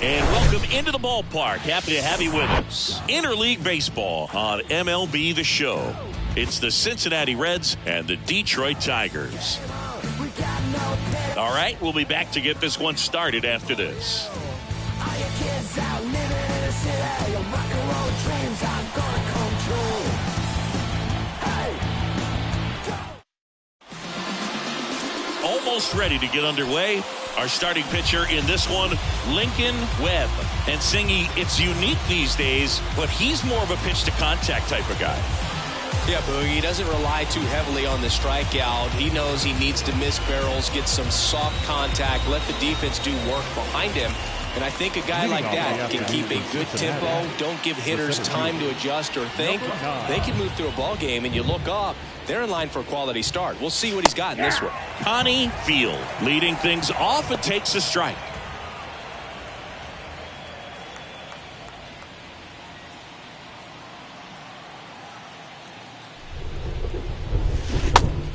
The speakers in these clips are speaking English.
And welcome into the ballpark. Happy to have you with us. Interleague Baseball on MLB The Show. It's the Cincinnati Reds and the Detroit Tigers. All right, we'll be back to get this one started after this. Almost ready to get underway. Our starting pitcher in this one, Lincoln Webb. And Singy, it's unique these days, but he's more of a pitch-to-contact type of guy. Yeah, Boogie, he doesn't rely too heavily on the strikeout. He knows he needs to miss barrels, get some soft contact, let the defense do work behind him. And I think a guy like that can keep a good tempo, don't give hitters time to adjust or think. They can move through a ball game, and you look up, they're in line for a quality start. We'll see what he's got in this one. Connie Field leading things off and takes a strike.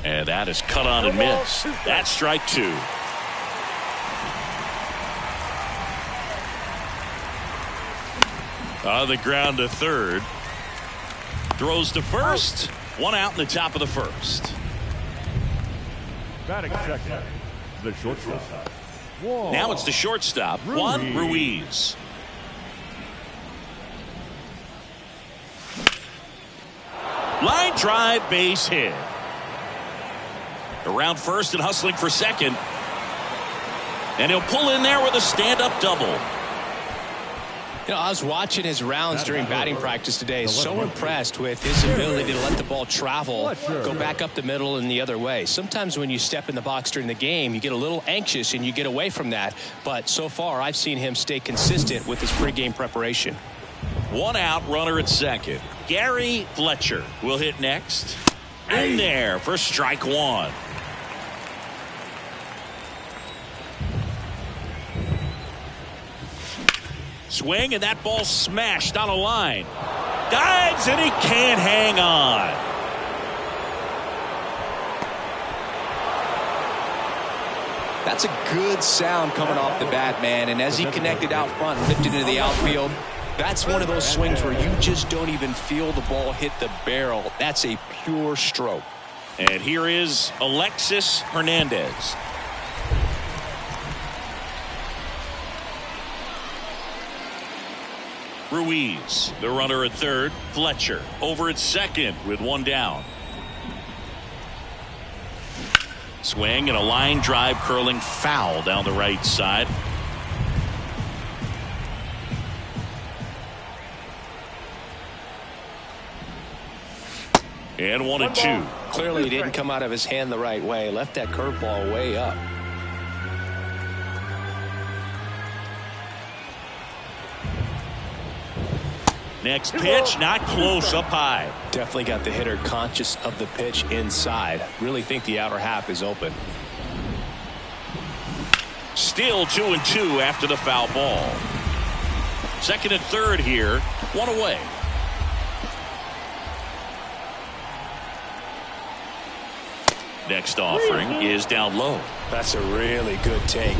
And that is cut on and missed. That's strike two. On the ground to third. Throws to first. One out in the top of the first. Batting second, the shortstop. Now it's the shortstop, Juan Ruiz. Line drive, base hit. Around first and hustling for second. And he'll pull in there with a stand-up double. You know, I was watching his rounds during batting practice today. So impressed with his ability to let the ball travel, go back up the middle and the other way. Sometimes when you step in the box during the game, you get a little anxious and you get away from that. But so far, I've seen him stay consistent with his pregame preparation. One out, runner at second. Gary Fletcher will hit next. In there for strike one. Swing, and that ball smashed on a line. Dives, and he can't hang on. That's a good sound coming off the bat, man. And as he connected out front and lifted into the outfield, that's one of those swings where you just don't even feel the ball hit the barrel. That's a pure stroke. And here is Alexis Hernandez. Ruiz, the runner at third. Fletcher over at second with one down. Swing and a line drive curling foul down the right side. And 1-2. Clearly he didn't come out of his hand the right way. Left that curveball way up. Next pitch, not close, up high. Definitely got the hitter conscious of the pitch inside. Really think the outer half is open. Still 2-2 after the foul ball. Second and third here, one away. Next offering is down low. That's a really good take.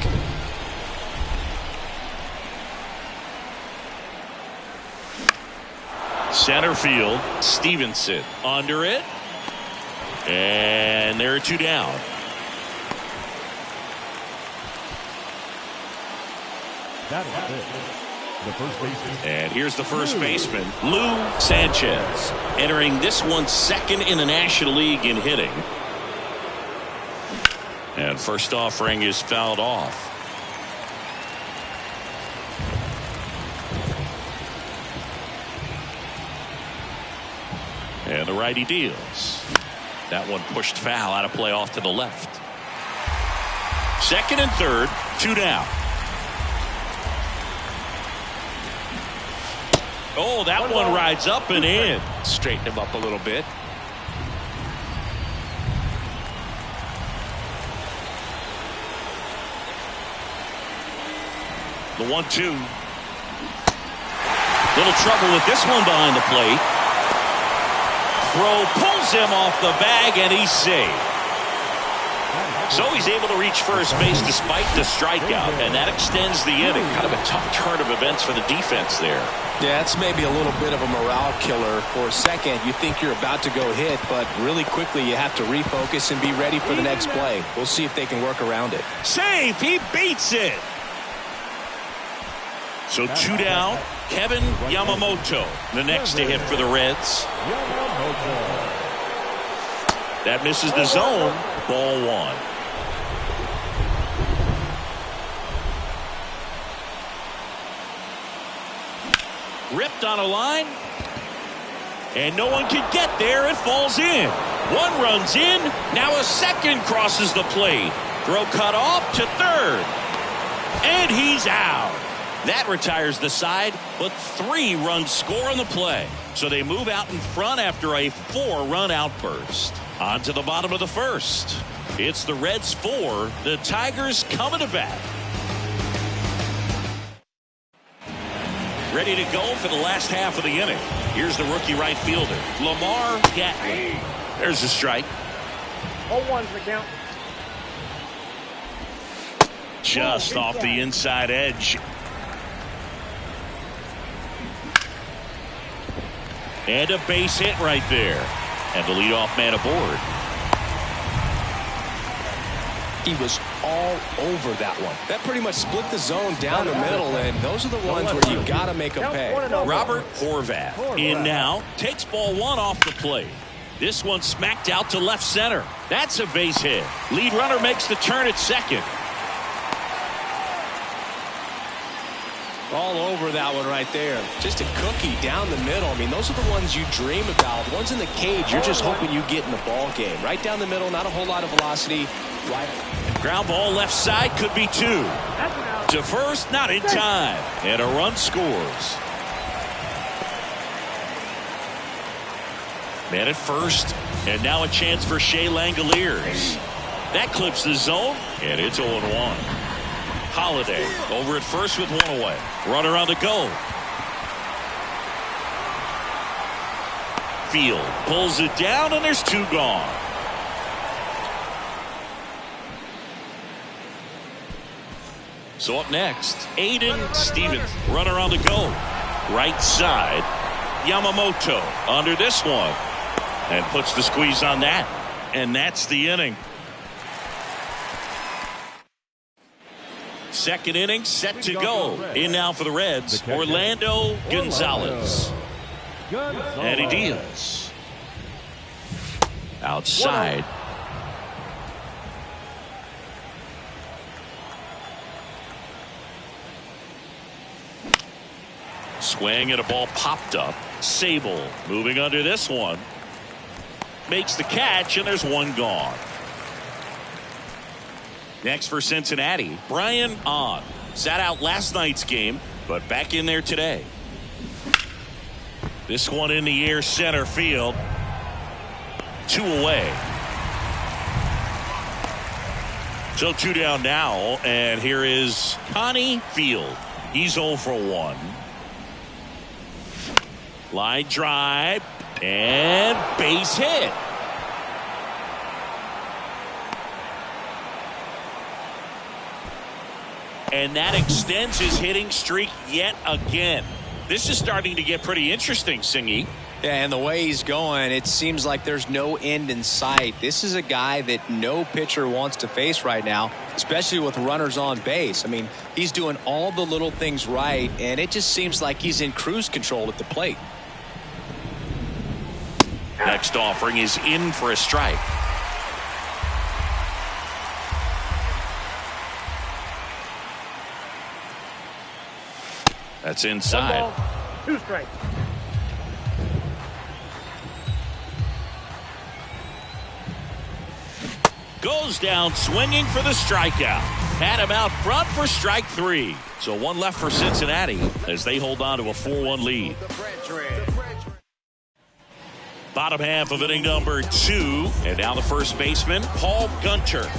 Center field, Stevenson under it. And there are two down. That is it. The first baseman. And here's the first baseman, Lou Sanchez, entering this one second in the National League in hitting. And first offering is fouled off. And the righty deals. That one pushed foul out of play off to the left. Second and third, two down. Oh, that one rides up and in. Straighten him up a little bit. The 1-2. Little trouble with this one behind the plate. Throw pulls him off the bag, and he's safe. So he's able to reach first base despite the strikeout, and that extends the inning. Kind of a tough turn of events for the defense there. Yeah, it's maybe a little bit of a morale killer. For a second, you think you're about to go hit, but really quickly you have to refocus and be ready for the next play. We'll see if they can work around it. Save! He beats it! So 2 down. Kevin Yamamoto, the next to hit for the Reds. That misses the zone. Ball 1. Ripped on a line. And no one can get there. It falls in. One runs in. Now a second crosses the plate. Throw cut off to third. And he's out. That retires the side, but 3 runs score on the play. So they move out in front after a 4-run outburst. On to the bottom of the first. It's the Reds 4. The Tigers coming to bat. Ready to go for the last half of the inning. Here's the rookie right fielder, Lamar Gatlin. There's a strike. 0-1's the count. Just off the inside edge. And a base hit right there. And the leadoff man aboard. He was all over that one. That pretty much split the zone down the middle, and those are the ones where you got to make them pay. Robert Horvath in now. Takes ball 1 off the plate. This one smacked out to left center. That's a base hit. Lead runner makes the turn at second. All over that one right there. Just a cookie down the middle. I mean, those are the ones you dream about. The ones in the cage, you're just hoping you get in the ball game. Right down the middle, not a whole lot of velocity. Right. Ground ball left side, could be 2. To first, not in time. And a run scores. Man at first. And now a chance for Shea Langoliers. That clips the zone, and it's 0-1. Holiday over at first with 1 away. Runner on the go. Field pulls it down, and there's 2 gone. So up next, Aiden Stevens. Runner on the go. Right side. Yamamoto under this one. And puts the squeeze on that. And that's the inning. Second inning set to go. In now for the Reds, Orlando Gonzalez. And he deals. Outside. Swing and a ball popped up. Sable moving under this one. Makes the catch, and there's 1 gone. Next for Cincinnati, Brian Ahn. Sat out last night's game, but back in there today. This one in the air, center field. 2 away. So 2 down now, and here is Connie Field. He's 0 for 1. Line drive, and base hit. And that extends his hitting streak yet again. This is starting to get pretty interesting, Singy. Yeah, and the way he's going, it seems like there's no end in sight. This is a guy that no pitcher wants to face right now, especially with runners on base. I mean, he's doing all the little things right, and it just seems like he's in cruise control at the plate. Next offering is in for a strike. That's inside. 1 ball, 2 strikes. Goes down swinging for the strikeout. Had him out front for strike 3. So 1 left for Cincinnati as they hold on to a 4-1 lead. Bottom half of inning number 2. And now the first baseman, Paul Gunter.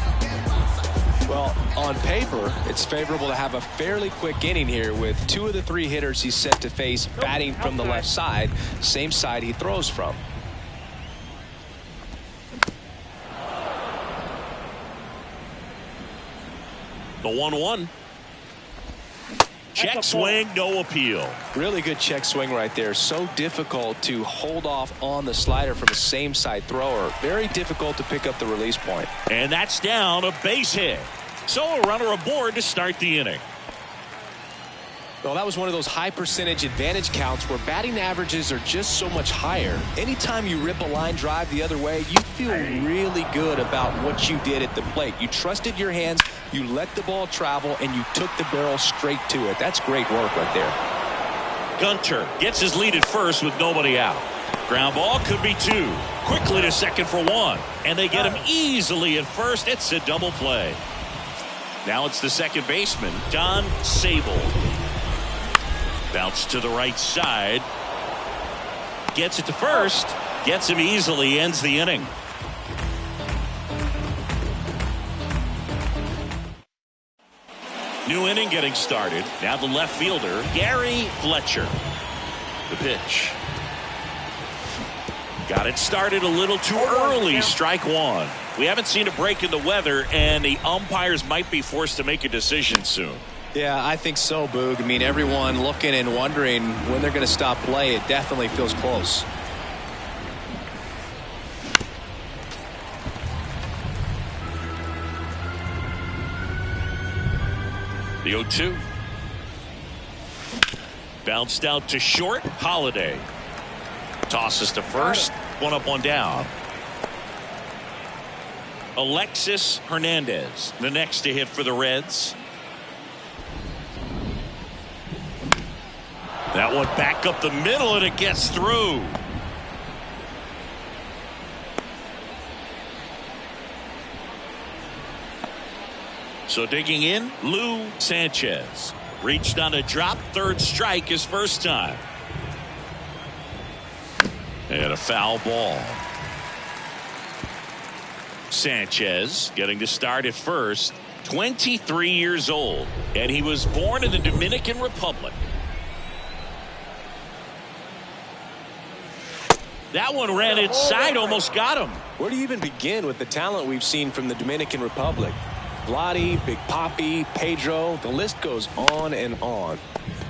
Well, on paper, it's favorable to have a fairly quick inning here with 2 of the 3 hitters he's set to face batting from the left side, same side he throws from. The 1-1. Check swing, no appeal. Really good check swing right there. So difficult to hold off on the slider from a same side thrower. Very difficult to pick up the release point. And that's down, a base hit. So a runner aboard to start the inning. Well, that was one of those high percentage advantage counts where batting averages are just so much higher. Anytime you rip a line drive the other way, you feel really good about what you did at the plate. You trusted your hands, you let the ball travel, and you took the barrel straight to it. That's great work right there. Gunter gets his lead at first with nobody out. Ground ball could be 2. Quickly to second for 1. And they get him easily at first. It's a double play. Now it's the second baseman, Don Sable. Bounce to the right side. Gets it to first. Gets him easily. Ends the inning. New inning getting started. Now the left fielder, Gary Fletcher. The pitch. Got it started a little too early. Strike 1. We haven't seen a break in the weather, and the umpires might be forced to make a decision soon. Yeah, I think so, Boog. I mean, everyone looking and wondering when they're going to stop play. It definitely feels close. The 0-2. Bounced out to short. Holiday. Tosses to first. 1 up, 1 down. Alexis Hernandez, the next to hit for the Reds. That one back up the middle, and it gets through. So digging in, Lou Sanchez. Reached on a drop, third strike his first time. And a foul ball. Sanchez getting to start at first, 23 years old, and he was born in the Dominican Republic. That one ran inside, almost got him. Where do you even begin with the talent we've seen from the Dominican Republic? Vladdy, Big Papi, Pedro, the list goes on and on.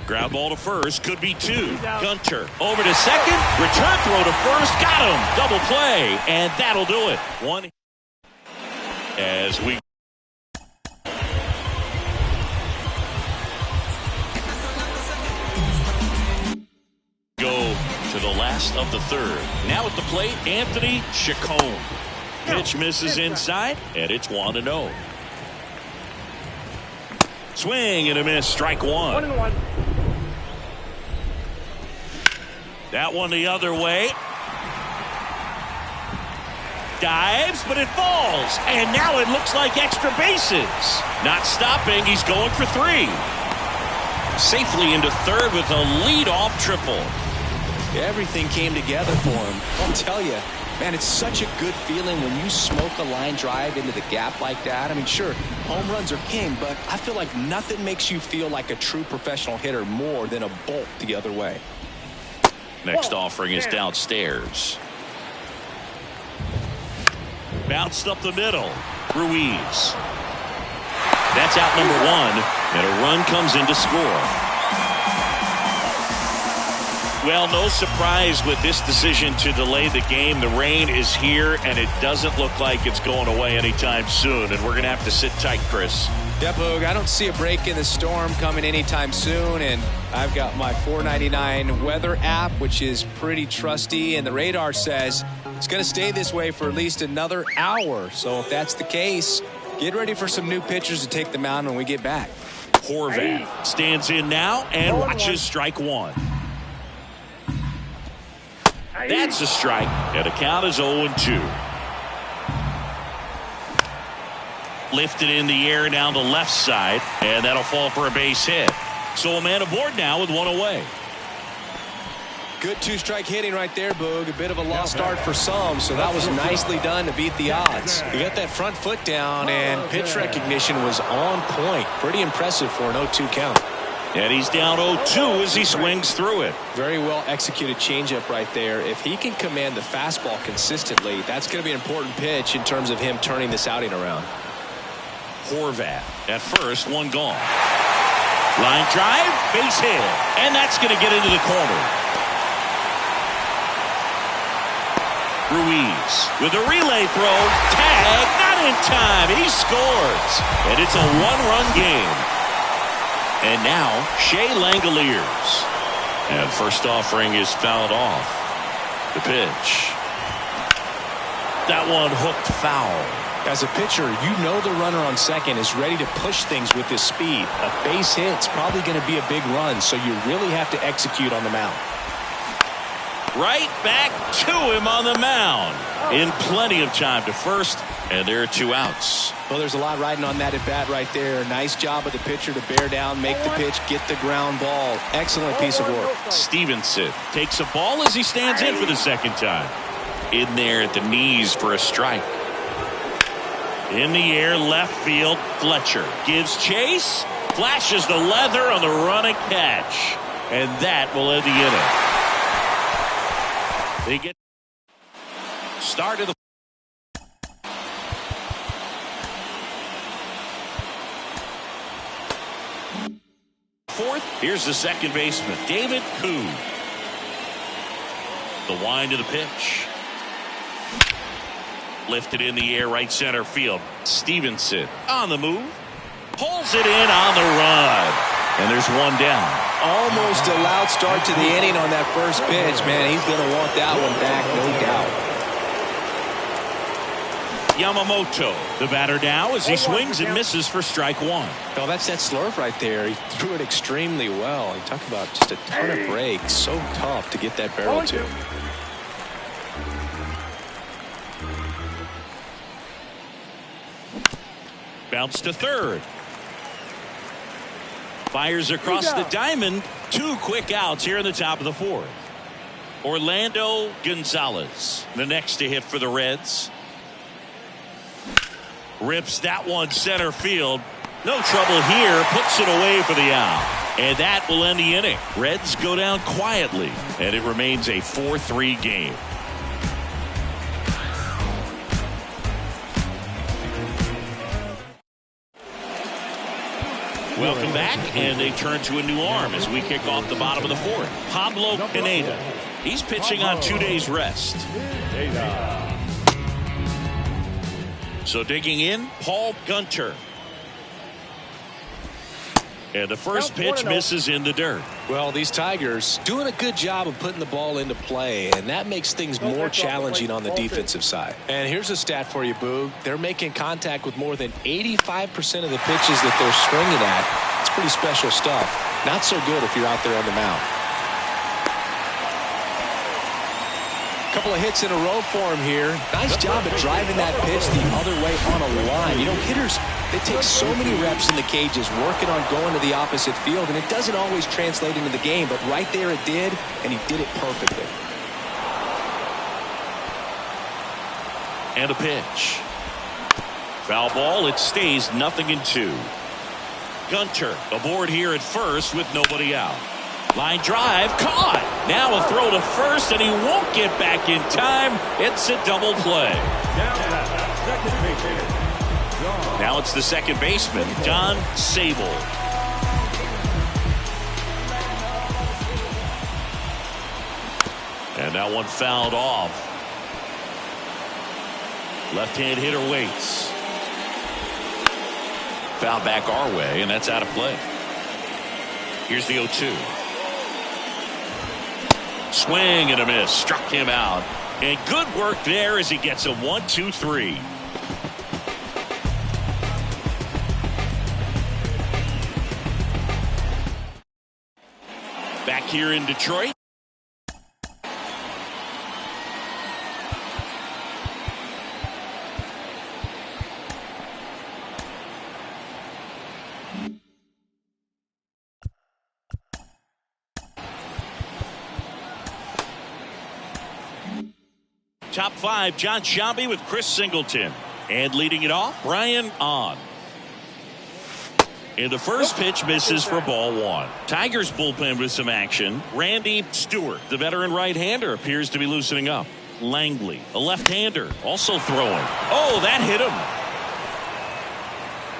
Ground ball to first, could be 2. Gunter over to second, return throw to first, got him. Double play, and that'll do it. 1 as we go to the last of the third. Now at the plate, Anthony Chacon. Pitch misses inside, and it's 1-0. Swing and a miss, strike 1. 1-1. That one the other way. Dives, but it falls. And now it looks like extra bases. Not stopping, he's going for 3. Safely into third with a leadoff triple. Everything came together for him. I'll tell you, man, it's such a good feeling when you smoke a line drive into the gap like that. I mean, sure, home runs are king, but I feel like nothing makes you feel like a true professional hitter more than a bolt the other way. Next offering is downstairs. Bounced up the middle. Ruiz. That's out number 1, and a run comes in to score. Well, no surprise with this decision to delay the game. The rain is here, and it doesn't look like it's going away anytime soon, and we're going to have to sit tight, Chris. Yeah, Boog, I don't see a break in the storm coming anytime soon, and I've got my 499 weather app, which is pretty trusty, and the radar says it's going to stay this way for at least another hour. So if that's the case, get ready for some new pitchers to take the mound when we get back. Horvath stands in now and watches strike 1. That's a strike, and the count is 0-2. Lifted in the air down the left side, and that'll fall for a base hit. So a man aboard now with 1 away. Good 2-strike hitting right there, Boog. A bit of a lost start for some, so that was nicely done to beat the odds. He got that front foot down, and pitch recognition was on point. Pretty impressive for an 0-2 count. And he's down 0-2 as he swings through it. Very well executed changeup right there. If he can command the fastball consistently, that's going to be an important pitch in terms of him turning this outing around. Horvath at first, one gone. Line drive, base hit, and that's going to get into the corner. Ruiz with a relay throw, tag, not in time, he scores, and it's a one-run game. And now Shea Langoliers, and first offering is fouled off. The pitch, that one hooked foul. As a pitcher, you know the runner on second is ready to push things with his speed. A base hit's probably going to be a big run, so you really have to execute on the mound. Right back to him on the mound. In plenty of time to first, and there are 2 outs. Well, there's a lot riding on that at bat right there. Nice job of the pitcher to bear down, make the pitch, get the ground ball. Excellent piece of work. Stevenson takes a ball as he stands in for the second time. In there at the knees for a strike. In the air, left field, Fletcher gives chase, flashes the leather on the running catch, and that will end the inning. They get started the fourth. Here's the second baseman, David Koo. The wind of the pitch. Lifted in the air, right center field. Stevenson on the move. Pulls it in on the run. And there's one down. Almost a loud start to the inning on that first pitch. Man, he's going to want that one back, no doubt. Yamamoto, the batter now as he swings and misses for strike one. Oh, that's that slurve right there. He threw it extremely well. You talk about just a ton of breaks. So tough to get that barrel to. Bounce to third. Fires across the diamond. 2 quick outs here in the top of the fourth. Orlando Gonzalez, the next to hit for the Reds. Rips that one center field. No trouble here. Puts it away for the out. And that will end the inning. Reds go down quietly. And it remains a 4-3 game. Welcome back, and they turn to a new arm as we kick off the bottom of the fourth. Pablo Pineda. He's pitching on 2 days rest. So digging in, Paul Gunter. And the first pitch misses in the dirt. Well, these Tigers doing a good job of putting the ball into play, and that makes things more challenging on the defensive side. And here's a stat for you, Boog. They're making contact with more than 85% of the pitches that they're swinging at. It's pretty special stuff. Not so good if you're out there on the mound. Couple of hits in a row for him here. Nice job at driving that pitch the other way on a line. You know, hitters, they take so many reps in the cages working on going to the opposite field, and it doesn't always translate into the game, but right there it did, and he did it perfectly. And a pitch. Foul ball. It stays 0-2. Gunter aboard here at first with nobody out. Line drive, caught. Now a throw to first, and he won't get back in time. It's a double play. Now it's the second baseman, John Sable. And that one fouled off. Left-hand hitter waits. Foul back our way, and that's out of play. Here's the 0-2. Swing and a miss. Struck him out. And good work there as he gets a 1-2-3. Back here in Detroit. Top 5, John Sciambi with Chris Singleton. And leading it off, Brian On. And the first pitch misses for ball 1. Tigers bullpen with some action. Randy Stewart, the veteran right-hander, appears to be loosening up. Langley, a left-hander, also throwing. Oh, that hit him.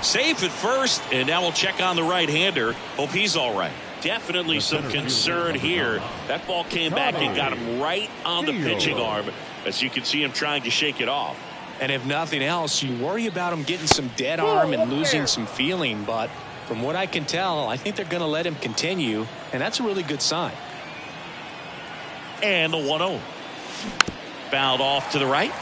Safe at first, and now we'll check on the right-hander. Hope he's all right. Definitely some concern here. That ball came back and got him right on the pitching arm. As you can see him trying to shake it off. And if nothing else, you worry about him getting some dead arm and losing some feeling. But from what I can tell, I think they're going to let him continue, and that's a really good sign. And the 1-0. Fouled off to the right.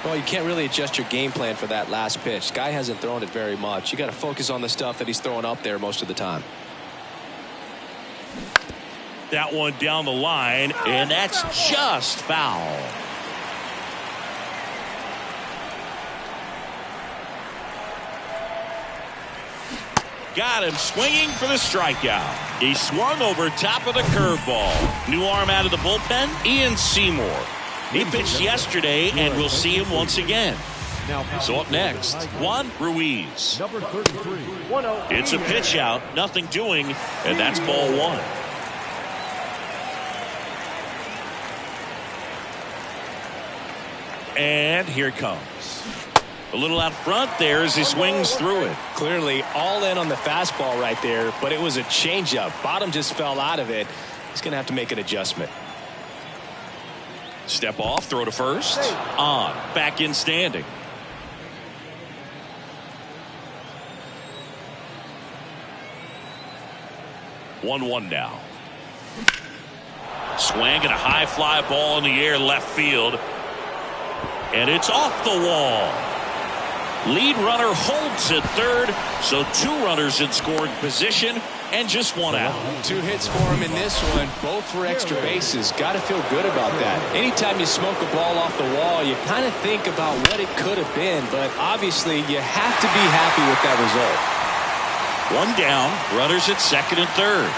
Well, you can't really adjust your game plan for that last pitch. Guy hasn't thrown it very much. You got to focus on the stuff that he's throwing up there most of the time. That one down the line, and that's just foul. Got him swinging for the strikeout. He swung over top of the curveball. New arm out of the bullpen, Ian Seymour. He pitched yesterday, and we'll see him once again. So up next, Juan Ruiz. Number 33. It's a pitch out, nothing doing, and that's ball one. And here it comes. A little out front there as he swings through it. Clearly all in on the fastball right there, but it was a changeup. Bottom just fell out of it. He's going to have to make an adjustment. Step off, throw to first. On, back in standing. One now. Swing and a high fly ball in the air left field. And it's off the wall. Lead runner holds at third, so two runners in scoring position and just one out. 2 hits for him in this one, both for extra bases. Got to feel good about that. Anytime you smoke a ball off the wall, you kind of think about what it could have been, but obviously you have to be happy with that result. One down, runners at second and third.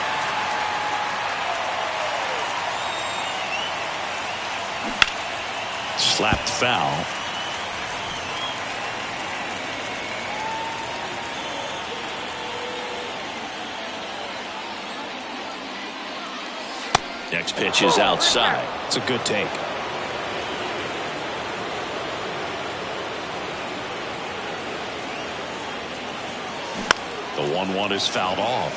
Slapped foul. Next pitch is outside. It's a good take. The 1-1 is fouled off.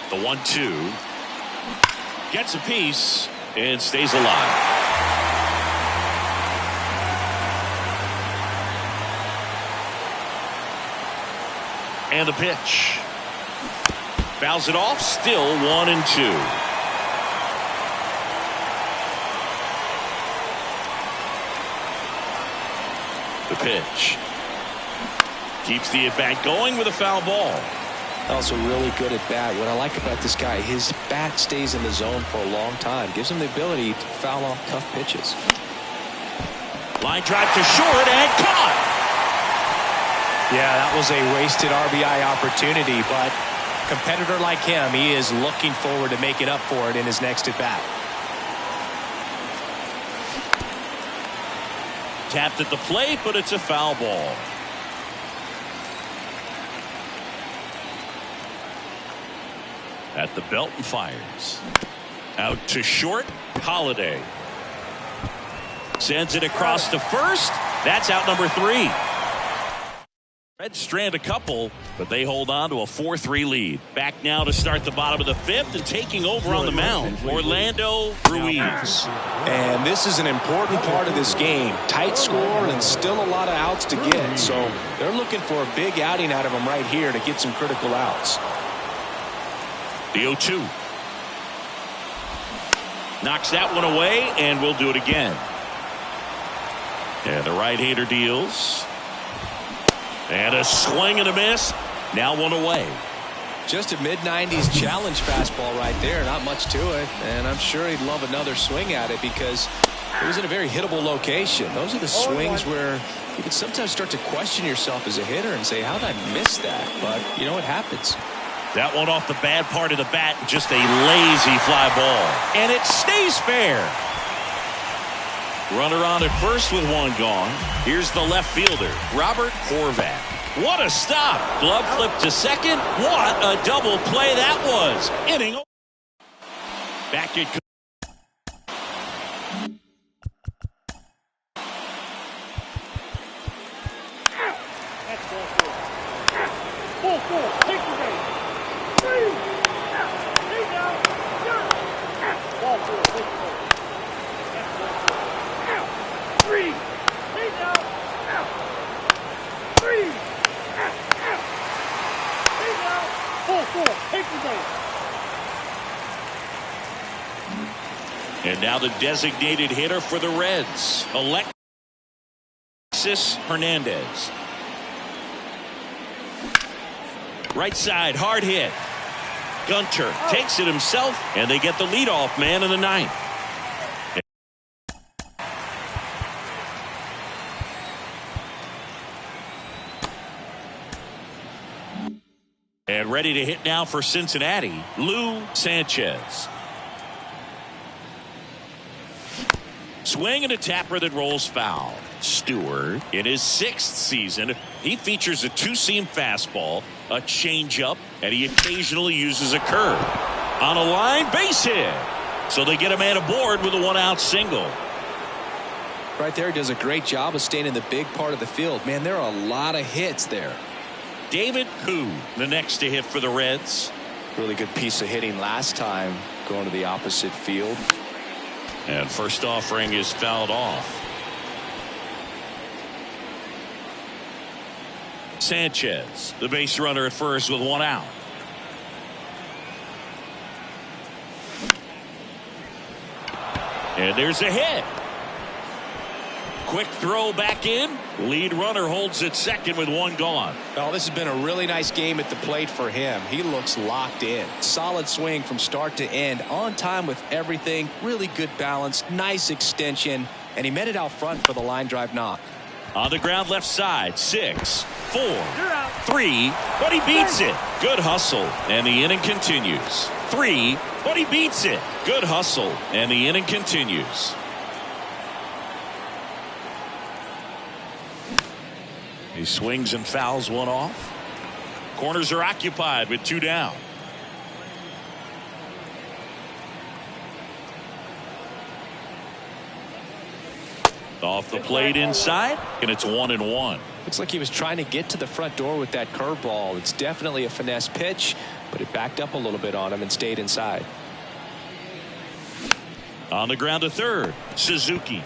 The 1-2 gets a piece and stays alive. And the pitch. Fouls it off. Still 1-2. The pitch. Keeps the at-bat going with a foul ball. Also really good at bat. What I like about this guy, his bat stays in the zone for a long time. Gives him the ability to foul off tough pitches. Line drive to short and caught. Yeah, that was a wasted RBI opportunity, but a competitor like him, he is looking forward to making up for it in his next at-bat. Tapped at the plate, but it's a foul ball. At the belt and fires. Out to short, Holiday. Sends it across to first. That's out number 3. Reds strand a couple, but they hold on to a 4-3 lead. Back now to start the bottom of the 5th and taking over on the mound, Orlando Ruiz. And this is an important part of this game. Tight score and still a lot of outs to get. So they're looking for a big outing out of him right here to get some critical outs. The 0-2. Knocks that one away, and we'll do it again. And the right-hander deals. And a swing and a miss. Now one away. Just a mid-90s challenge fastball right there. Not much to it. And I'm sure he'd love another swing at it because it was in a very hittable location. Those are the swings where you can sometimes start to question yourself as a hitter and say, how did I miss that? But, you know, it happens. That one off the bad part of the bat. Just a lazy fly ball. And it stays fair. Runner on at first with one gone. Here's the left fielder, Robert Horvat. What a stop. Glove flip to second. What a double play that was. Inning. Back it. Full, take the base. 3. Stay down. Ball 4, take the base. 3. Stay down. 3. Stay down. Full, take the base. And now the designated hitter for the Reds, Alexis Hernandez. Right side, hard hit. Gunter takes it himself, and they get the leadoff man in the ninth. And ready to hit now for Cincinnati, Lou Sanchez. Swing and a tapper that rolls foul. Stewart, in his 6th season, he features a 2-seam fastball, a changeup, and he occasionally uses a curve. On a line, base hit. So they get a man aboard with a 1-out single. Right there, does a great job of staying in the big part of the field. Man, there are a lot of hits there. David Koo, the next to hit for the Reds. Really good piece of hitting last time, going to the opposite field. And first offering is fouled off. Sanchez, the base runner at first with 1 out. And there's a hit. Quick throw back in. Lead runner holds at second with 1 gone. Well, this has been a really nice game at the plate for him. He looks locked in. Solid swing from start to end. On time with everything. Really good balance. Nice extension. And he met it out front for the line drive knock. On the ground left side. 6, 4, 3. But he beats it. Good hustle. And the inning continues. 3. But he beats it. Good hustle. And the inning continues. He swings and fouls 1 off. Corners are occupied with 2 down. Off the plate inside, and it's 1-1. Looks like he was trying to get to the front door with that curveball. It's definitely a finesse pitch, but it backed up a little bit on him and stayed inside. On the ground to third, Suzuki.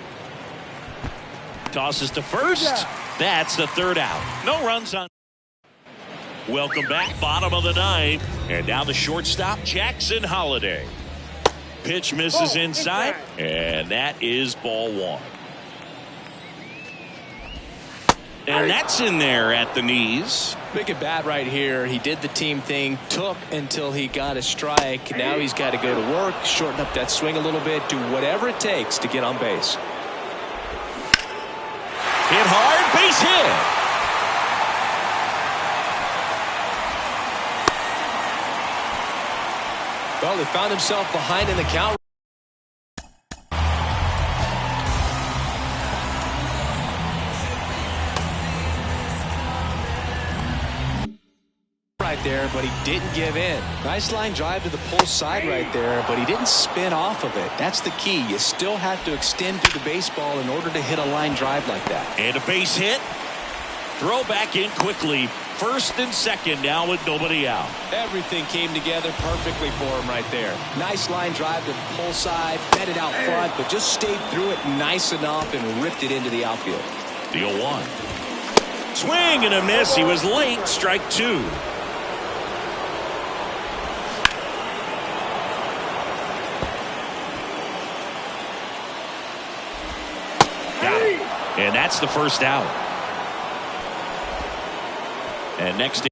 Tosses to first. That's the 3rd out. No runs on. Welcome back, bottom of the 9th. And now the shortstop, Jackson Holliday. Pitch misses inside, and that is ball 1. And that's in there at the knees. Big at bat right here. He did the team thing, took until he got a strike. Now he's got to go to work, shorten up that swing a little bit, do whatever it takes to get on base. Hit hard, base hit. Well, he found himself behind in the count. Right there, but he didn't give in. Nice line drive to the pull side right there, but he didn't spin off of it. That's the key. You still have to extend through the baseball in order to hit a line drive like that. And a base hit. Throw back in quickly. First and second now with nobody out. Everything came together perfectly for him right there. Nice line drive to the pull side, met it out front, but just stayed through it nice enough and ripped it into the outfield. The 0-1. Swing and a miss. He was late. Strike 2. And that's the first out. And next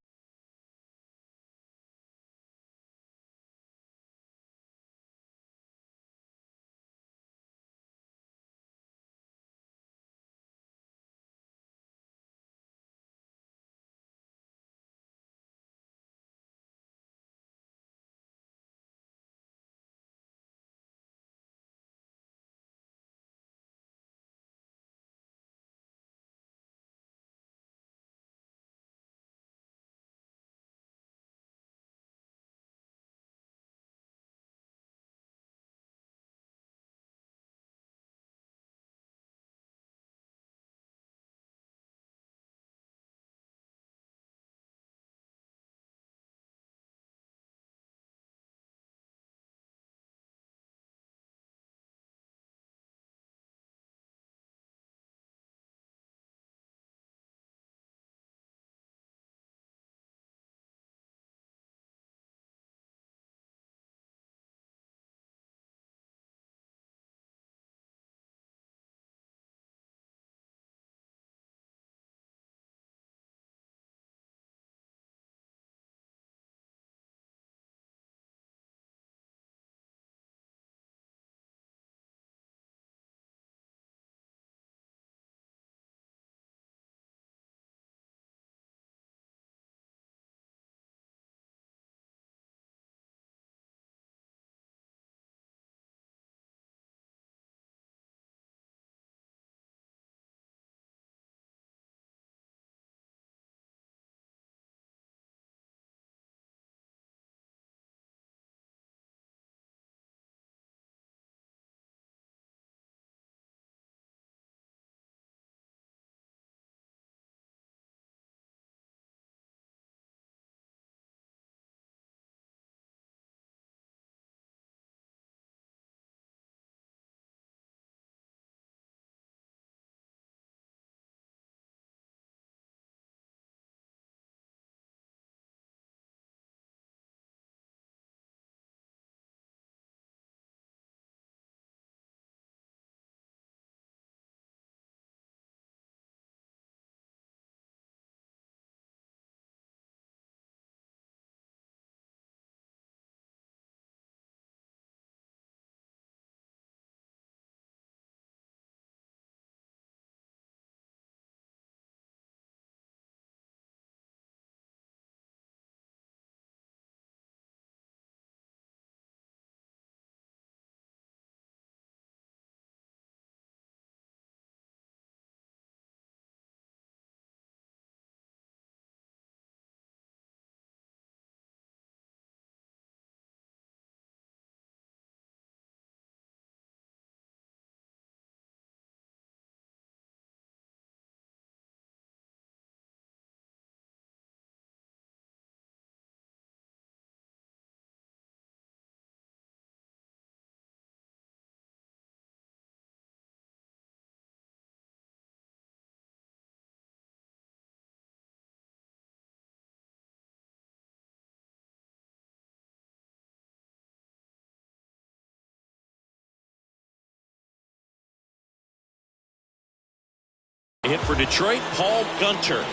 Hit for Detroit, Paul Gunter.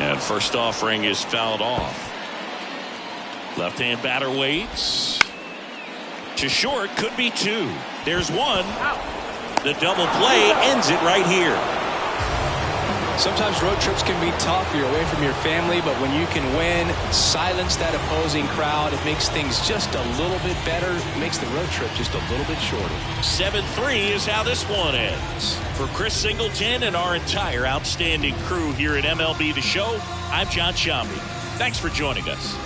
And first offering is fouled off. Left-hand batter waits. To short, could be two. There's one. The double play ends it right here. Sometimes road trips can be tough. You're away from your family, but when you can win, silence that opposing crowd, it makes things just a little bit better. It makes the road trip just a little bit shorter. 7-3 is how this one ends. For Chris Singleton and our entire outstanding crew here at MLB The Show, I'm John Shambi. Thanks for joining us.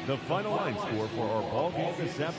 The final line score for our ball game this afternoon.